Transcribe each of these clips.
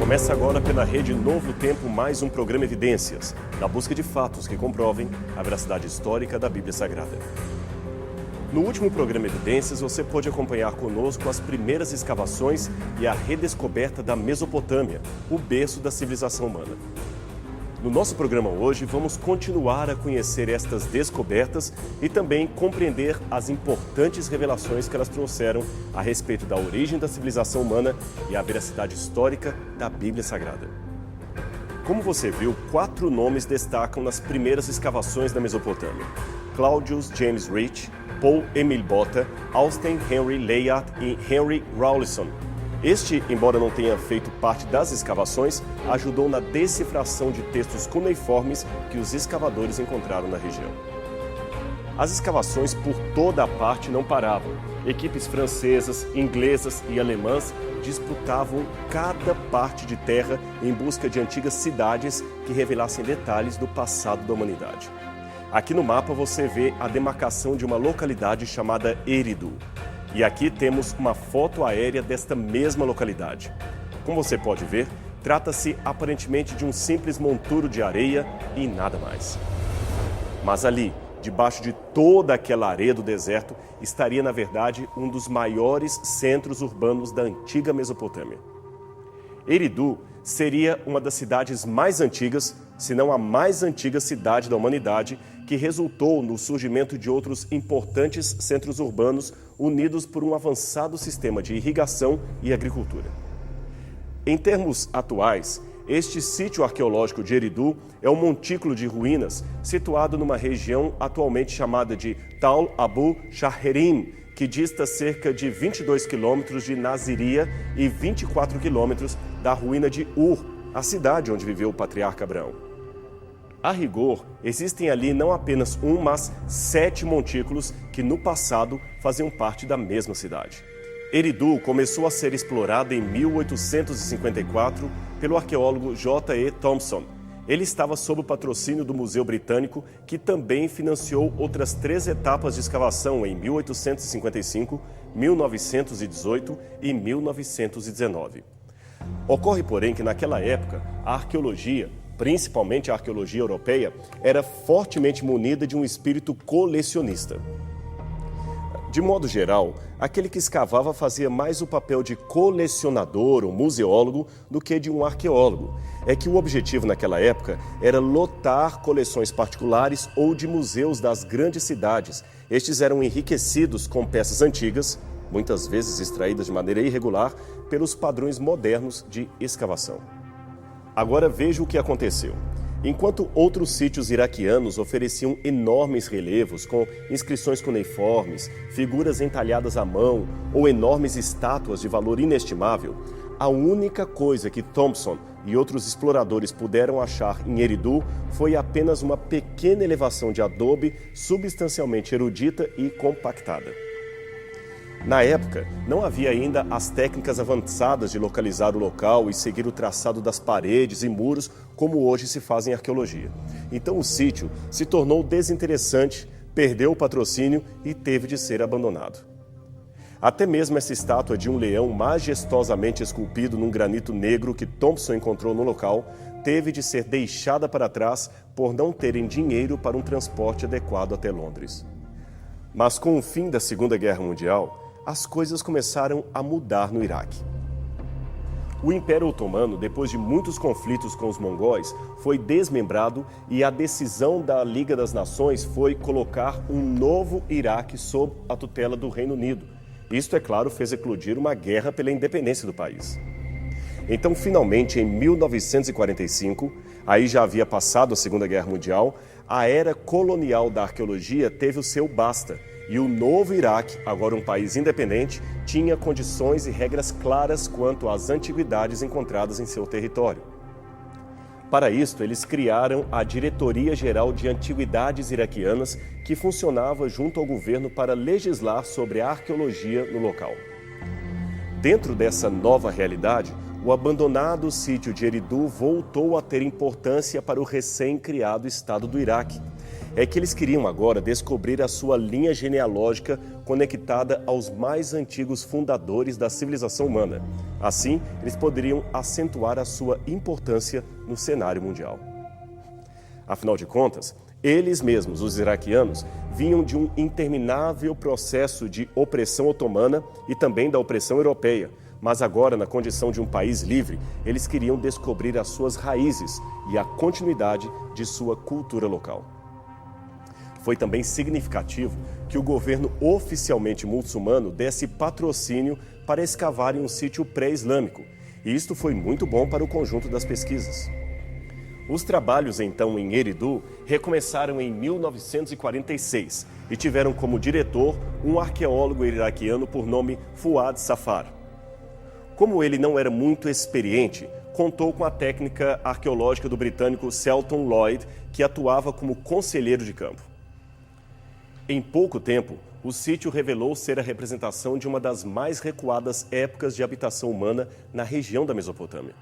Começa agora pela Rede Novo Tempo mais um programa Evidências, na busca de fatos que comprovem a veracidade histórica da Bíblia Sagrada. No último programa Evidências, você pôde acompanhar conosco as primeiras escavações e a redescoberta da Mesopotâmia, o berço da civilização humana. No nosso programa hoje, vamos continuar a conhecer estas descobertas e também compreender as importantes revelações que elas trouxeram a respeito da origem da civilização humana e a veracidade histórica da Bíblia Sagrada. Como você viu, 4 nomes destacam nas primeiras escavações da Mesopotâmia: Claudius James Rich, Paul Emile Botta, Austen Henry Layard e Henry Rawlinson. Este, embora não tenha feito parte das escavações, ajudou na decifração de textos cuneiformes que os escavadores encontraram na região. As escavações por toda a parte não paravam. Equipes francesas, inglesas e alemãs disputavam cada parte de terra em busca de antigas cidades que revelassem detalhes do passado da humanidade. Aqui no mapa você vê a demarcação de uma localidade chamada Eridu. E aqui temos uma foto aérea desta mesma localidade. Como você pode ver, trata-se aparentemente de um simples monturo de areia e nada mais. Mas ali, debaixo de toda aquela areia do deserto, estaria na verdade um dos maiores centros urbanos da antiga Mesopotâmia. Eridu seria uma das cidades mais antigas, se não a mais antiga cidade da humanidade, que resultou no surgimento de outros importantes centros urbanos unidos por um avançado sistema de irrigação e agricultura. Em termos atuais, este sítio arqueológico de Eridu é um montículo de ruínas situado numa região atualmente chamada de Tal Abu Shaherim, que dista cerca de 22 quilômetros de Naziria e 24 quilômetros da ruína de Ur, a cidade onde viveu o patriarca Abraão. A rigor, existem ali não apenas mas 7 montículos que no passado faziam parte da mesma cidade. Eridu começou a ser explorada em 1854 pelo arqueólogo J.E. Thompson. Ele estava sob o patrocínio do Museu Britânico, que também financiou outras 3 etapas de escavação em 1855, 1918 e 1919. Ocorre, porém, que naquela época a arqueologia, principalmente a arqueologia europeia, era fortemente munida de um espírito colecionista. De modo geral, aquele que escavava fazia mais o papel de colecionador ou museólogo do que de um arqueólogo. É que o objetivo naquela época era lotar coleções particulares ou de museus das grandes cidades. Estes eram enriquecidos com peças antigas, muitas vezes extraídas de maneira irregular, pelos padrões modernos de escavação. Agora veja o que aconteceu. Enquanto outros sítios iraquianos ofereciam enormes relevos com inscrições cuneiformes, figuras entalhadas à mão ou enormes estátuas de valor inestimável, a única coisa que Thompson e outros exploradores puderam achar em Eridu foi apenas uma pequena elevação de adobe substancialmente erudita e compactada. Na época, não havia ainda as técnicas avançadas de localizar o local e seguir o traçado das paredes e muros como hoje se faz em arqueologia. Então o sítio se tornou desinteressante, perdeu o patrocínio e teve de ser abandonado. Até mesmo essa estátua de um leão majestosamente esculpido num granito negro que Thompson encontrou no local teve de ser deixada para trás por não terem dinheiro para um transporte adequado até Londres. Mas com o fim da Segunda Guerra Mundial, as coisas começaram a mudar no Iraque. O Império Otomano, depois de muitos conflitos com os mongóis, foi desmembrado e a decisão da Liga das Nações foi colocar um novo Iraque sob a tutela do Reino Unido. Isto, é claro, fez eclodir uma guerra pela independência do país. Então, finalmente, em 1945, aí já havia passado a Segunda Guerra Mundial, a era colonial da arqueologia teve o seu basta. E o novo Iraque, agora um país independente, tinha condições e regras claras quanto às antiguidades encontradas em seu território. Para isto, eles criaram a Diretoria Geral de Antiguidades Iraquianas, que funcionava junto ao governo para legislar sobre a arqueologia no local. Dentro dessa nova realidade, o abandonado sítio de Eridu voltou a ter importância para o recém-criado Estado do Iraque. é que eles queriam agora descobrir a sua linha genealógica conectada aos mais antigos fundadores da civilização humana. Assim, eles poderiam acentuar a sua importância no cenário mundial. Afinal de contas, eles mesmos, os iraquianos, vinham de um interminável processo de opressão otomana e também da opressão europeia. Mas agora, na condição de um país livre, eles queriam descobrir as suas raízes e a continuidade de sua cultura local. Foi também significativo que o governo oficialmente muçulmano desse patrocínio para escavarem um sítio pré-islâmico, e isto foi muito bom para o conjunto das pesquisas. Os trabalhos, então, em Eridu recomeçaram em 1946 e tiveram como diretor um arqueólogo iraquiano por nome Fuad Safar. Como ele não era muito experiente, contou com a técnica arqueológica do britânico Selton Lloyd, que atuava como conselheiro de campo. Em pouco tempo, o sítio revelou ser a representação de uma das mais recuadas épocas de habitação humana na região da Mesopotâmia.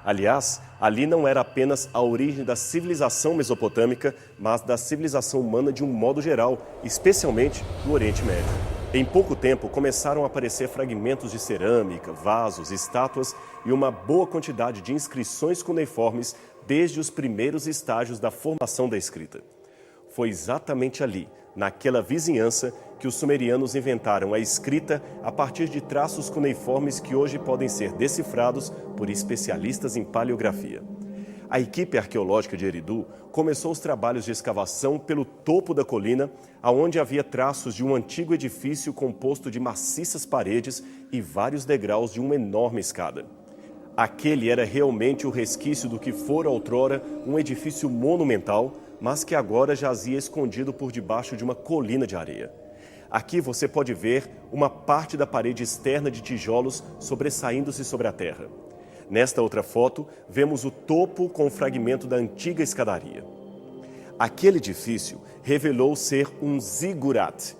Aliás, ali não era apenas a origem da civilização mesopotâmica, mas da civilização humana de um modo geral, especialmente do Oriente Médio. Em pouco tempo, começaram a aparecer fragmentos de cerâmica, vasos, estátuas e uma boa quantidade de inscrições cuneiformes desde os primeiros estágios da formação da escrita. Foi exatamente ali, naquela vizinhança, que os sumerianos inventaram a escrita a partir de traços cuneiformes que hoje podem ser decifrados por especialistas em paleografia. A equipe arqueológica de Eridu começou os trabalhos de escavação pelo topo da colina, onde havia traços de um antigo edifício composto de maciças paredes e vários degraus de uma enorme escada. Aquele era realmente o resquício do que fora outrora um edifício monumental, mas que agora jazia escondido por debaixo de uma colina de areia. Aqui você pode ver uma parte da parede externa de tijolos sobressaindo-se sobre a terra. Nesta outra foto, vemos o topo com o fragmento da antiga escadaria. Aquele edifício revelou ser um zigurat.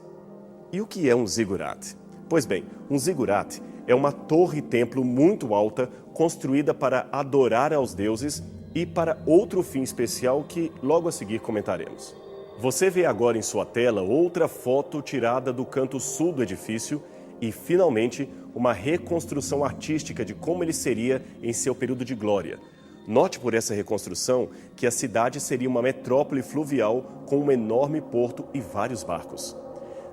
E o que é um zigurat? Pois bem, um zigurat é uma torre-templo muito alta, construída para adorar aos deuses e para outro fim especial que logo a seguir comentaremos. Você vê agora em sua tela outra foto tirada do canto sul do edifício e, finalmente, uma reconstrução artística de como ele seria em seu período de glória. Note por essa reconstrução que a cidade seria uma metrópole fluvial com um enorme porto e vários barcos.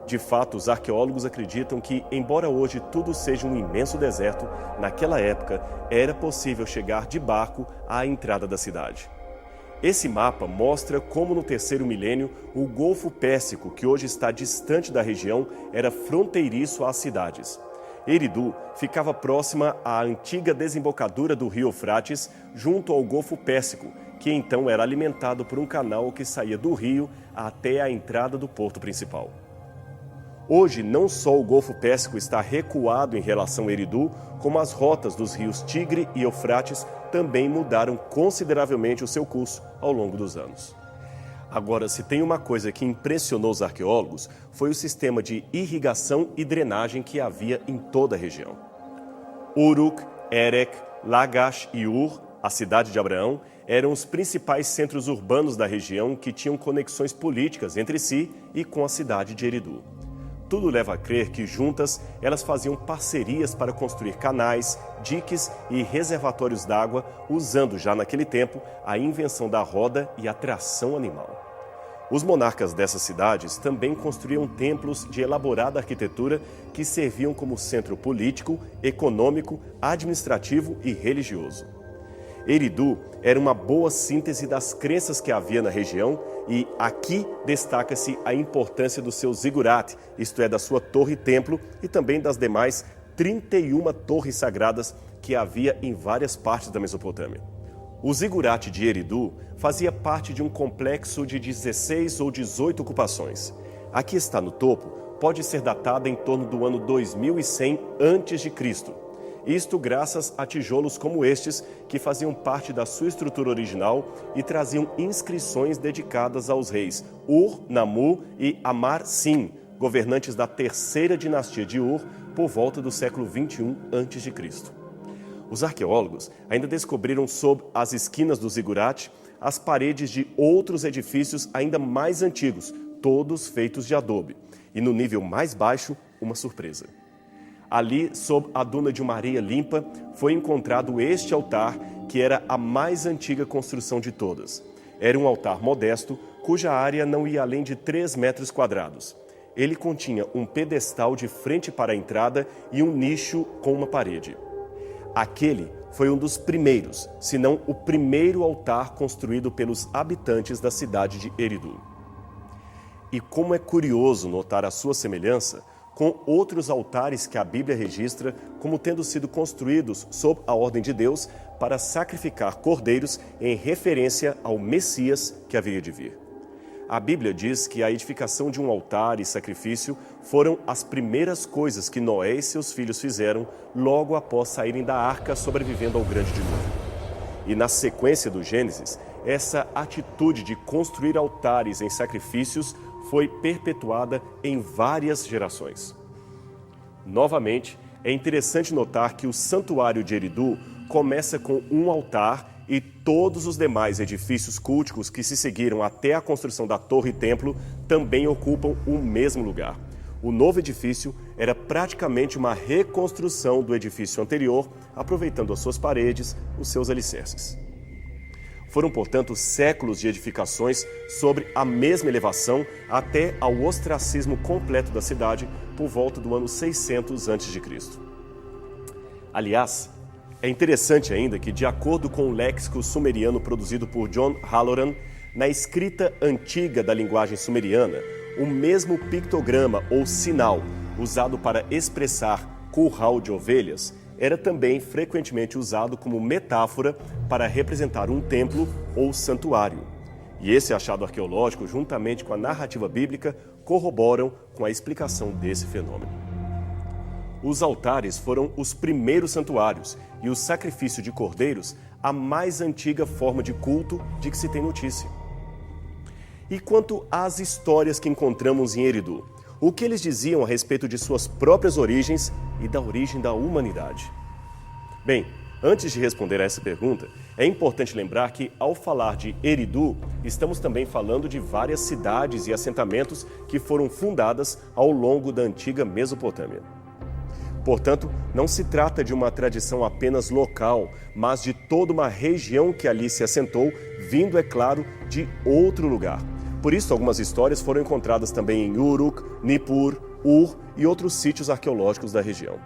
De fato, os arqueólogos acreditam que, embora hoje tudo seja um imenso deserto, naquela época era possível chegar de barco à entrada da cidade. Esse mapa mostra como no terceiro milênio o Golfo Pérsico, que hoje está distante da região, era fronteiriço às cidades. Eridu ficava próxima à antiga desembocadura do rio Eufrates, junto ao Golfo Pérsico, que então era alimentado por um canal que saía do rio até a entrada do porto principal. Hoje, não só o Golfo Pérsico está recuado em relação a Eridu, como as rotas dos rios Tigre e Eufrates também mudaram consideravelmente o seu curso ao longo dos anos. Agora, se tem uma coisa que impressionou os arqueólogos, foi o sistema de irrigação e drenagem que havia em toda a região. Uruk, Erech, Lagash e Ur, a cidade de Abraão, eram os principais centros urbanos da região que tinham conexões políticas entre si e com a cidade de Eridu. Tudo leva a crer que juntas elas faziam parcerias para construir canais, diques e reservatórios d'água, usando já naquele tempo a invenção da roda e a tração animal. Os monarcas dessas cidades também construíam templos de elaborada arquitetura que serviam como centro político, econômico, administrativo e religioso. Eridu era uma boa síntese das crenças que havia na região e aqui destaca-se a importância do seu zigurat, isto é, da sua torre-templo e também das demais 31 torres sagradas que havia em várias partes da Mesopotâmia. O zigurat de Eridu fazia parte de um complexo de 16 ou 18 ocupações. Aqui está no topo, pode ser datada em torno do ano 2100 a.C., isto graças a tijolos como estes, que faziam parte da sua estrutura original e traziam inscrições dedicadas aos reis Ur-Nammu e Amar-Sin, governantes da terceira dinastia de Ur, por volta do século 21 a.C. Os arqueólogos ainda descobriram sob as esquinas do zigurate as paredes de outros edifícios ainda mais antigos, todos feitos de adobe. E no nível mais baixo, uma surpresa. Ali, sob a duna de uma areia limpa, foi encontrado este altar, que era a mais antiga construção de todas. Era um altar modesto, cuja área não ia além de 3 metros quadrados. Ele continha um pedestal de frente para a entrada e um nicho com uma parede. Aquele foi um dos primeiros, se não o primeiro altar construído pelos habitantes da cidade de Eridu. E como é curioso notar a sua semelhança com outros altares que a Bíblia registra como tendo sido construídos sob a ordem de Deus para sacrificar cordeiros em referência ao Messias que haveria de vir. A Bíblia diz que a edificação de um altar e sacrifício foram as primeiras coisas que Noé e seus filhos fizeram logo após saírem da arca, sobrevivendo ao grande dilúvio. E na sequência do Gênesis, essa atitude de construir altares em sacrifícios foi perpetuada em várias gerações. Novamente, é interessante notar que o santuário de Eridu começa com um altar e todos os demais edifícios culticos que se seguiram até a construção da torre e templo também ocupam o mesmo lugar. O novo edifício era praticamente uma reconstrução do edifício anterior, aproveitando as suas paredes, os seus alicerces. Foram, portanto, séculos de edificações sobre a mesma elevação até ao ostracismo completo da cidade por volta do ano 600 a.C. Aliás, é interessante ainda que, de acordo com o léxico sumeriano produzido por John Halloran, na escrita antiga da linguagem sumeriana, o mesmo pictograma ou sinal usado para expressar curral de ovelhas era também frequentemente usado como metáfora para representar um templo ou santuário. E esse achado arqueológico, juntamente com a narrativa bíblica, corroboram com a explicação desse fenômeno. Os altares foram os primeiros santuários e o sacrifício de cordeiros a mais antiga forma de culto de que se tem notícia. E quanto às histórias que encontramos em Eridu, o que eles diziam a respeito de suas próprias origens e da origem da humanidade? Bem, antes de responder a essa pergunta, é importante lembrar que, ao falar de Eridu, estamos também falando de várias cidades e assentamentos que foram fundadas ao longo da antiga Mesopotâmia. Portanto, não se trata de uma tradição apenas local, mas de toda uma região que ali se assentou, vindo, é claro, de outro lugar. Por isso, algumas histórias foram encontradas também em Uruk, Nippur, Ur e outros sítios arqueológicos da região.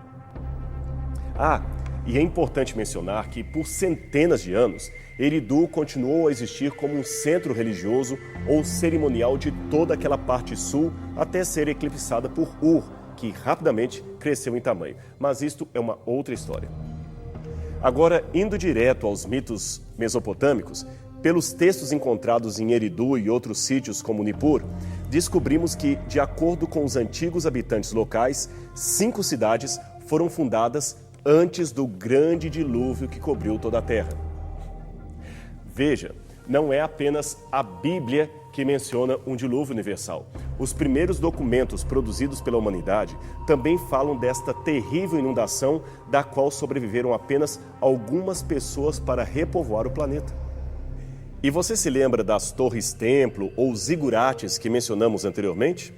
E é importante mencionar que, por centenas de anos, Eridu continuou a existir como um centro religioso ou cerimonial de toda aquela parte sul, até ser eclipsada por Ur, que rapidamente cresceu em tamanho. Mas isto é uma outra história. Agora, indo direto aos mitos mesopotâmicos, pelos textos encontrados em Eridu e outros sítios como Nippur, descobrimos que, de acordo com os antigos habitantes locais, 5 cidades foram fundadas antes do grande dilúvio que cobriu toda a terra. Veja, não é apenas a Bíblia que menciona um dilúvio universal. Os primeiros documentos produzidos pela humanidade também falam desta terrível inundação da qual sobreviveram apenas algumas pessoas para repovoar o planeta. E você se lembra das torres-templo ou zigurates que mencionamos anteriormente?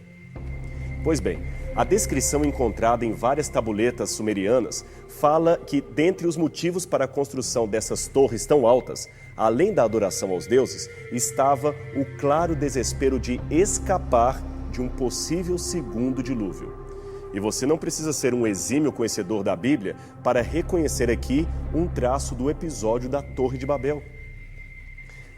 Pois bem, a descrição encontrada em várias tabuletas sumerianas fala que, dentre os motivos para a construção dessas torres tão altas, além da adoração aos deuses, estava o claro desespero de escapar de um possível segundo dilúvio. E você não precisa ser um exímio conhecedor da Bíblia para reconhecer aqui um traço do episódio da Torre de Babel.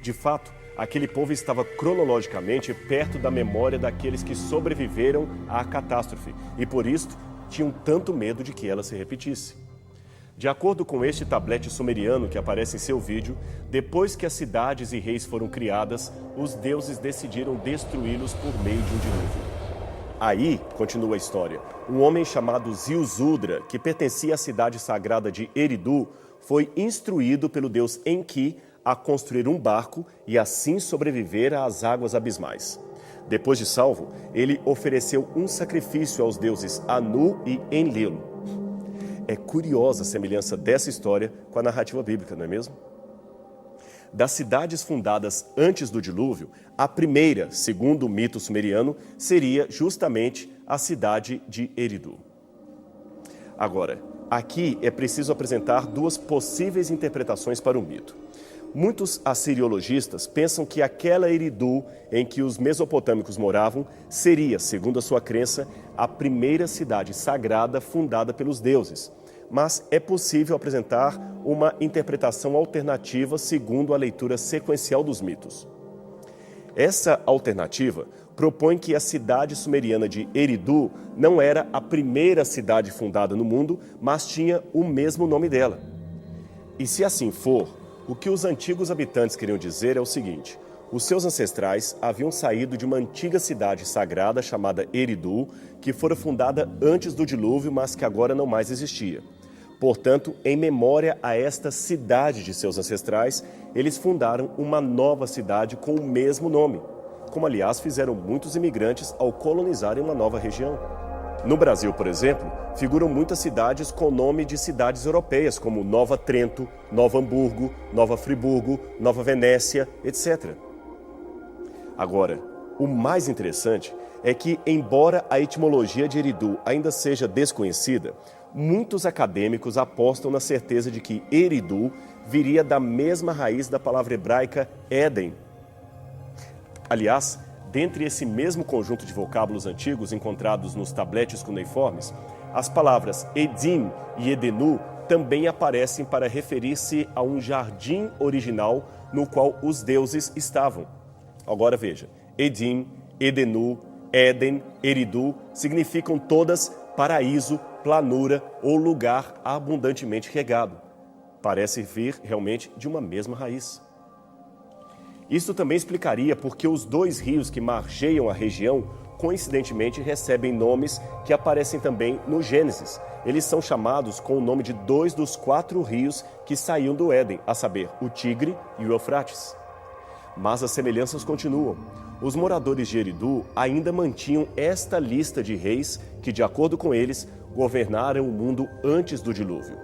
De fato, aquele povo estava cronologicamente perto da memória daqueles que sobreviveram à catástrofe e, por isso, tinham tanto medo de que ela se repetisse. De acordo com este tablete sumeriano que aparece em seu vídeo, depois que as cidades e reis foram criadas, os deuses decidiram destruí-los por meio de um dilúvio. Aí, continua a história, um homem chamado Ziusudra, que pertencia à cidade sagrada de Eridu, foi instruído pelo deus Enki a construir um barco e assim sobreviver às águas abismais. Depois de salvo, ele ofereceu um sacrifício aos deuses Anu e Enlil. É curiosa a semelhança dessa história com a narrativa bíblica, não é mesmo? Das cidades fundadas antes do dilúvio, a primeira, segundo o mito sumeriano, seria justamente a cidade de Eridu. Agora, aqui é preciso apresentar duas possíveis interpretações para o mito. Muitos assiriologistas pensam que aquela Eridu em que os mesopotâmicos moravam seria, segundo a sua crença, a primeira cidade sagrada fundada pelos deuses. Mas é possível apresentar uma interpretação alternativa segundo a leitura sequencial dos mitos. Essa alternativa propõe que a cidade sumeriana de Eridu não era a primeira cidade fundada no mundo, mas tinha o mesmo nome dela. E se assim for, o que os antigos habitantes queriam dizer é o seguinte: os seus ancestrais haviam saído de uma antiga cidade sagrada chamada Eridu, que fora fundada antes do dilúvio, mas que agora não mais existia. Portanto, em memória a esta cidade de seus ancestrais, eles fundaram uma nova cidade com o mesmo nome, como aliás fizeram muitos imigrantes ao colonizarem uma nova região. No Brasil, por exemplo, figuram muitas cidades com nome de cidades europeias, como Nova Trento, Novo Hamburgo, Nova Friburgo, Nova Venécia, etc. Agora, o mais interessante é que, embora a etimologia de Eridu ainda seja desconhecida, muitos acadêmicos apostam na certeza de que Eridu viria da mesma raiz da palavra hebraica Éden. Aliás, dentre esse mesmo conjunto de vocábulos antigos encontrados nos tabletes cuneiformes, as palavras Edim e Edenu também aparecem para referir-se a um jardim original no qual os deuses estavam. Agora veja, Edim, Edenu, Éden, Eridu significam todas paraíso, planura ou lugar abundantemente regado. Parece vir realmente de uma mesma raiz. Isso também explicaria por que os dois rios que margeiam a região, coincidentemente, recebem nomes que aparecem também no Gênesis. Eles são chamados com o nome de 2 dos 4 rios que saíam do Éden, a saber, o Tigre e o Eufrates. Mas as semelhanças continuam. Os moradores de Eridu ainda mantinham esta lista de reis que, de acordo com eles, governaram o mundo antes do dilúvio.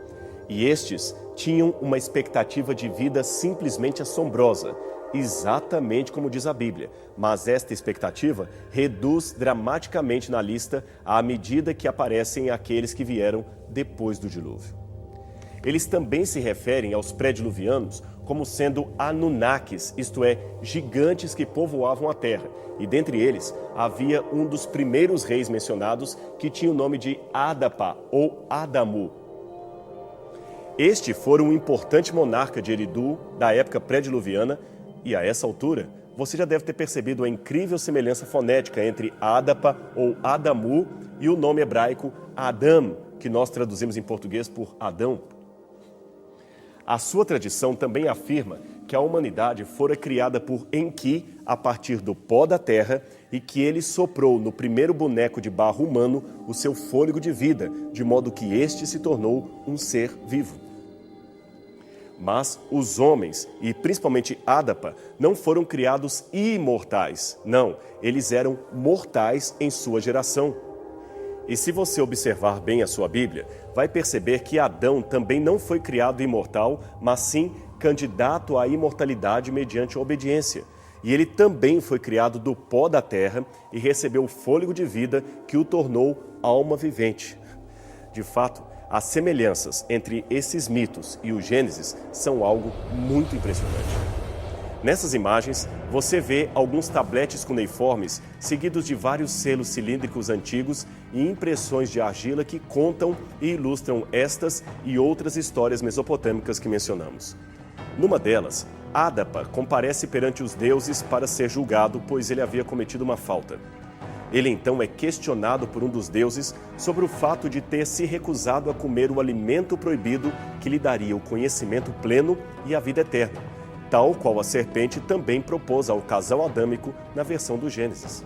E estes tinham uma expectativa de vida simplesmente assombrosa, exatamente como diz a Bíblia, mas esta expectativa reduz dramaticamente na lista à medida que aparecem aqueles que vieram depois do dilúvio. Eles também se referem aos pré-diluvianos como sendo Anunnakis, isto é, gigantes que povoavam a terra, e dentre eles havia um dos primeiros reis mencionados que tinha o nome de Adapa ou Adamu. Este fora um importante monarca de Eridu da época pré-diluviana, e a essa altura, você já deve ter percebido a incrível semelhança fonética entre Adapa ou Adamu e o nome hebraico Adam, que nós traduzimos em português por Adão. A sua tradição também afirma que a humanidade fora criada por Enki a partir do pó da terra e que ele soprou no primeiro boneco de barro humano o seu fôlego de vida, de modo que este se tornou um ser vivo. Mas os homens, e principalmente Adapa, não foram criados imortais. Não, eles eram mortais em sua geração. E se você observar bem a sua Bíblia, vai perceber que Adão também não foi criado imortal, mas sim candidato à imortalidade mediante a obediência. E ele também foi criado do pó da terra e recebeu o fôlego de vida que o tornou alma vivente. De fato, as semelhanças entre esses mitos e o Gênesis são algo muito impressionante. Nessas imagens, você vê alguns tabletes cuneiformes seguidos de vários selos cilíndricos antigos e impressões de argila que contam e ilustram estas e outras histórias mesopotâmicas que mencionamos. Numa delas, Adapa comparece perante os deuses para ser julgado, pois ele havia cometido uma falta. Ele então é questionado por um dos deuses sobre o fato de ter se recusado a comer o alimento proibido que lhe daria o conhecimento pleno e a vida eterna, tal qual a serpente também propôs ao casal adâmico na versão do Gênesis.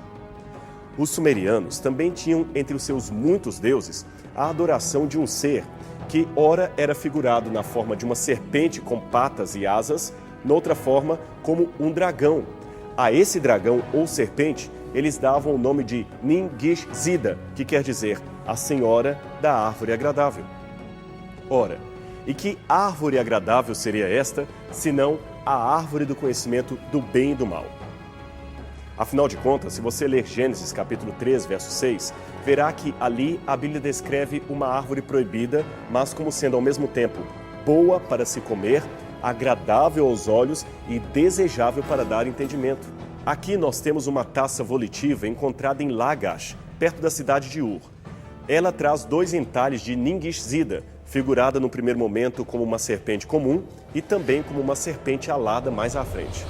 Os sumerianos também tinham entre os seus muitos deuses a adoração de um ser que ora era figurado na forma de uma serpente com patas e asas, noutra forma como um dragão. A esse dragão ou serpente eles davam o nome de Nin-Gish-Zida, que quer dizer a Senhora da Árvore Agradável. Ora, e que árvore agradável seria esta, senão a árvore do conhecimento do bem e do mal? Afinal de contas, se você ler Gênesis capítulo 3, verso 6, verá que ali a Bíblia descreve uma árvore proibida, mas como sendo ao mesmo tempo boa para se comer, agradável aos olhos e desejável para dar entendimento. Aqui nós temos uma taça volitiva encontrada em Lagash, perto da cidade de Ur. Ela traz 2 entalhes de Ningishzida, figurada no primeiro momento como uma serpente comum e também como uma serpente alada mais à frente.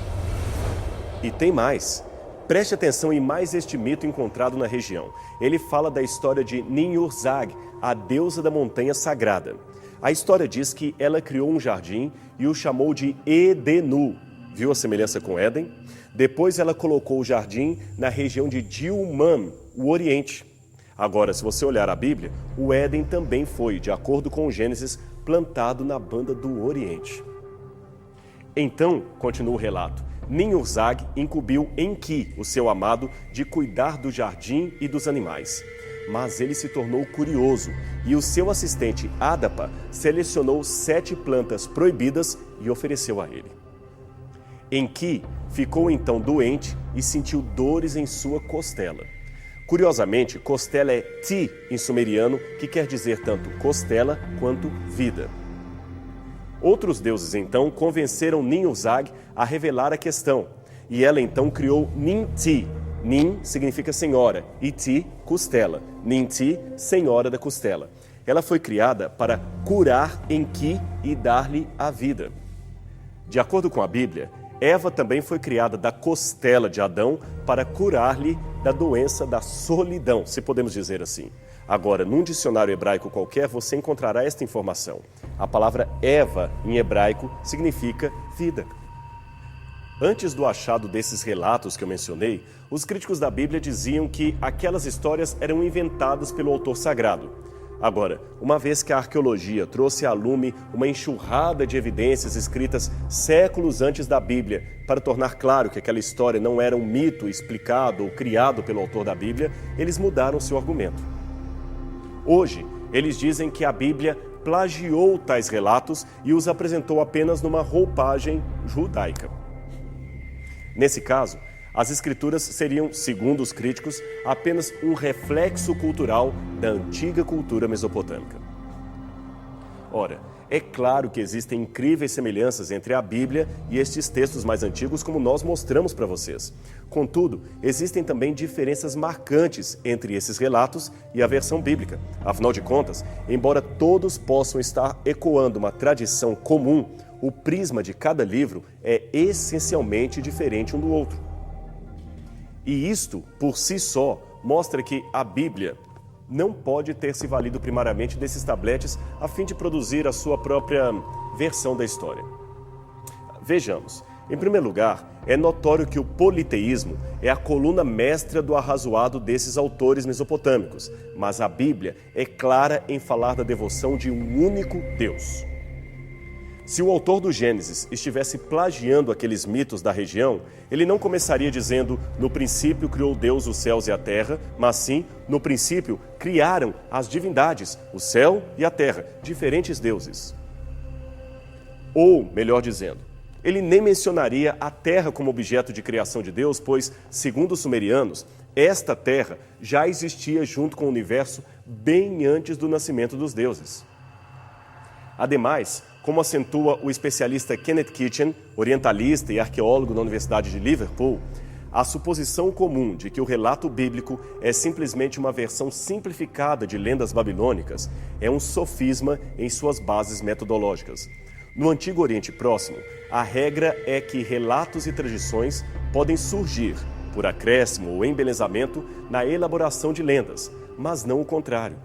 E tem mais. Preste atenção em mais este mito encontrado na região. Ele fala da história de Ninhursag, a deusa da montanha sagrada. A história diz que ela criou um jardim e o chamou de Edenu. Viu a semelhança com Éden? Depois ela colocou o jardim na região de Dilman, o Oriente. Agora, se você olhar a Bíblia, o Éden também foi, de acordo com o Gênesis, plantado na banda do Oriente. Então, continua o relato, Ninhursag incumbiu Enki, o seu amado, de cuidar do jardim e dos animais. Mas ele se tornou curioso e o seu assistente Adapa selecionou 7 plantas proibidas e ofereceu a ele. Enki ficou então doente e sentiu dores em sua costela. Curiosamente, costela é ti em sumeriano, que quer dizer tanto costela quanto vida. Outros deuses, então, convenceram Ninhursag a revelar a questão, e ela então criou Ninti. Nin significa senhora, e Ti, costela. Ninti, senhora da costela. Ela foi criada para curar Enki e dar-lhe a vida. De acordo com a Bíblia, Eva também foi criada da costela de Adão para curar-lhe da doença da solidão, se podemos dizer assim. Agora, num dicionário hebraico qualquer, você encontrará esta informação. A palavra Eva, em hebraico, significa vida. Antes do achado desses relatos que eu mencionei, os críticos da Bíblia diziam que aquelas histórias eram inventadas pelo autor sagrado. Agora, uma vez que a arqueologia trouxe à lume uma enxurrada de evidências escritas séculos antes da Bíblia para tornar claro que aquela história não era um mito explicado ou criado pelo autor da Bíblia, eles mudaram seu argumento. Hoje, eles dizem que a Bíblia plagiou tais relatos e os apresentou apenas numa roupagem judaica. Nesse caso, as escrituras seriam, segundo os críticos, apenas um reflexo cultural da antiga cultura mesopotâmica. Ora, é claro que existem incríveis semelhanças entre a Bíblia e estes textos mais antigos, como nós mostramos para vocês. Contudo, existem também diferenças marcantes entre esses relatos e a versão bíblica. Afinal de contas, embora todos possam estar ecoando uma tradição comum, o prisma de cada livro é essencialmente diferente um do outro. E isto, por si só, mostra que a Bíblia não pode ter se valido primariamente desses tabletes a fim de produzir a sua própria versão da história. Vejamos. Em primeiro lugar, é notório que o politeísmo é a coluna mestra do arrazoado desses autores mesopotâmicos, mas a Bíblia é clara em falar da devoção de um único Deus. Se o autor do Gênesis estivesse plagiando aqueles mitos da região, ele não começaria dizendo, no princípio criou Deus os céus e a terra, mas sim, no princípio, criaram as divindades, o céu e a terra, diferentes deuses. Ou, melhor dizendo, ele nem mencionaria a terra como objeto de criação de Deus, pois, segundo os sumerianos, esta terra já existia junto com o universo bem antes do nascimento dos deuses. Ademais, como acentua o especialista Kenneth Kitchen, orientalista e arqueólogo na Universidade de Liverpool, a suposição comum de que o relato bíblico é simplesmente uma versão simplificada de lendas babilônicas é um sofisma em suas bases metodológicas. No Antigo Oriente Próximo, a regra é que relatos e tradições podem surgir, por acréscimo ou embelezamento, na elaboração de lendas, mas não o contrário.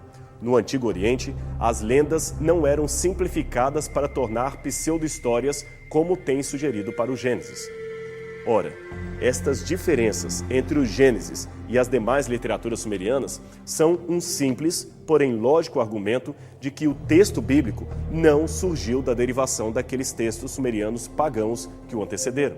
No Antigo Oriente, as lendas não eram simplificadas para tornar pseudo-histórias como tem sugerido para o Gênesis. Ora, estas diferenças entre o Gênesis e as demais literaturas sumerianas são um simples, porém lógico argumento de que o texto bíblico não surgiu da derivação daqueles textos sumerianos pagãos que o antecederam.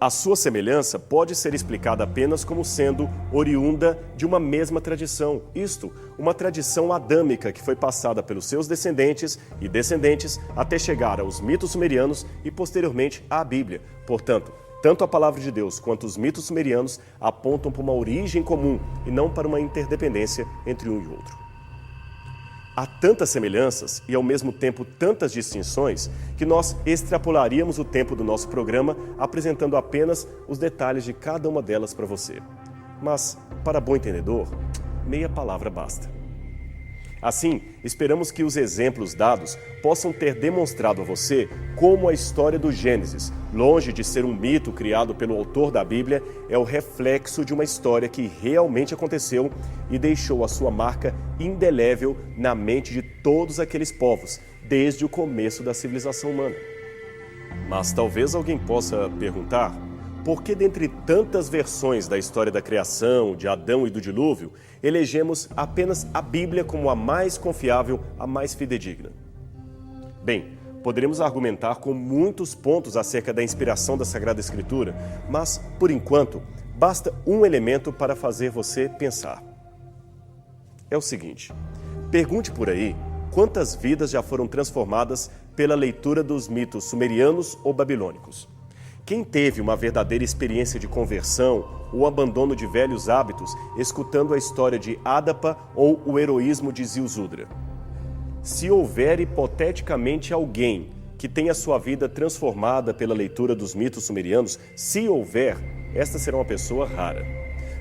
A sua semelhança pode ser explicada apenas como sendo oriunda de uma mesma tradição, isto, uma tradição adâmica que foi passada pelos seus descendentes e descendentes até chegar aos mitos sumerianos e posteriormente à Bíblia. Portanto, tanto a palavra de Deus quanto os mitos sumerianos apontam para uma origem comum e não para uma interdependência entre um e outro. Há tantas semelhanças e, ao mesmo tempo, tantas distinções que nós extrapolaríamos o tempo do nosso programa apresentando apenas os detalhes de cada uma delas para você. Mas, para bom entendedor, meia palavra basta. Assim, esperamos que os exemplos dados possam ter demonstrado a você como a história do Gênesis, longe de ser um mito criado pelo autor da Bíblia, é o reflexo de uma história que realmente aconteceu e deixou a sua marca indelével na mente de todos aqueles povos, desde o começo da civilização humana. Mas talvez alguém possa perguntar: por que, dentre tantas versões da história da criação, de Adão e do dilúvio, elegemos apenas a Bíblia como a mais confiável, a mais fidedigna? Bem, poderíamos argumentar com muitos pontos acerca da inspiração da Sagrada Escritura, mas, por enquanto, basta um elemento para fazer você pensar. É o seguinte: pergunte por aí quantas vidas já foram transformadas pela leitura dos mitos sumerianos ou babilônicos. Quem teve uma verdadeira experiência de conversão ou abandono de velhos hábitos escutando a história de Adapa ou o heroísmo de Ziusudra? Se houver hipoteticamente alguém que tenha sua vida transformada pela leitura dos mitos sumerianos, se houver, esta será uma pessoa rara.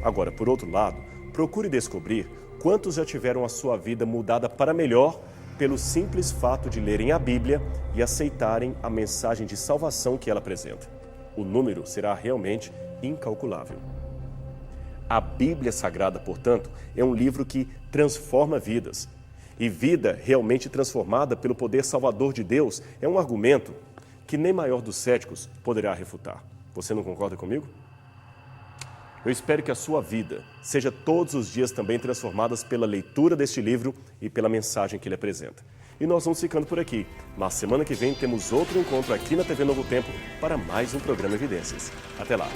Agora, por outro lado, procure descobrir quantos já tiveram a sua vida mudada para melhor pelo simples fato de lerem a Bíblia e aceitarem a mensagem de salvação que ela apresenta. O número será realmente incalculável. A Bíblia Sagrada, portanto, é um livro que transforma vidas. E vida realmente transformada pelo poder salvador de Deus é um argumento que nem maior dos céticos poderá refutar. Você não concorda comigo? Eu espero que a sua vida seja todos os dias também transformada pela leitura deste livro e pela mensagem que ele apresenta. E nós vamos ficando por aqui, mas semana que vem temos outro encontro aqui na TV Novo Tempo para mais um programa Evidências. Até lá!